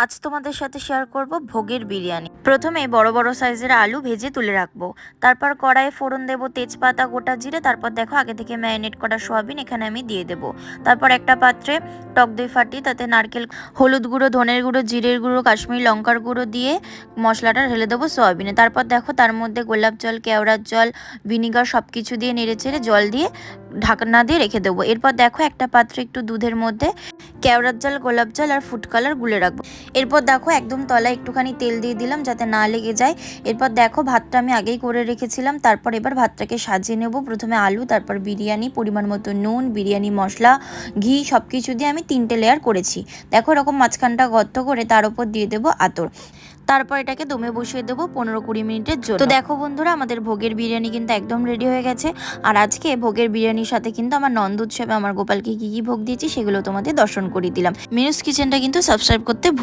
আজ তোমাদের সাথে শেয়ার করব ভোগের বিরিয়ানি। প্রথমে বড় বড় সাইজের আলু ভেজে তুলে রাখবো। তারপর কড়াইয়ে ফোড়ন দেব তেজপাতা, গোটা জিরে, তারপর দেখো আগে থেকে ম্যারিনেট করা সয়াবিন এখানে আমি দিয়ে দেব। তারপর একটা পাত্রে টক দই ফাটিয়ে তাতে নারকেল, হলুদ গুঁড়ো, ধনের গুঁড়ো, জিরের গুঁড়ো, কাশ্মীরি লঙ্কার গুঁড়ো দিয়ে মশলাটা ঢেলে দেবো সয়াবিনে। তারপর দেখো তার মধ্যে গোলাপ জল, কেওড়ার জল, ভিনিগার সব কিছু দিয়ে নেড়েচেড়ে জল দিয়ে ঢাকনা দিয়ে রেখে দেবো। এরপর দেখো একটা পাত্রে একটু দুধের মধ্যে কেওড়ার জল, গোলাপ জল আর ফুড কালার গুলে রাখবো। এরপর দেখো একদম তলায় একটুখানি তেল দিয়ে দিলাম যাতে না লেগে যায়। এরপর দেখো ভাতটা আমি আগেই করে রেখেছিলাম। তারপর এবার ভাতটাকে সাজিয়ে নেব। প্রথমে আলু, তারপর বিরিয়ানি, পরিমাণ মতো নুন, বিরিয়ানি মশলা, ঘি সব কিছু দিয়ে আমি 3টে লেয়ার করেছি। দেখো এরকম মাঝখানটা গর্ত করে তার উপর দিয়ে দেবো আতর। তারপর এটাকে দমে বসিয়ে দেবো 15-20 মিনিটের জন্য। তো দেখো বন্ধুরা, আমাদের ভোগের বিরিয়ানি কিন্তু একদম রেডি হয়ে গেছে। আর আজকে ভোগের বিরিয়ানির সাথে কিন্তু আমার নন্দ উৎসবে আমার গোপালকে কি কি ভোগ দিয়েছি সেগুলো তোমাদের দর্শন করিয়ে দিলাম। মিনুস কিচেনটা কিন্তু সাবস্ক্রাইব করতে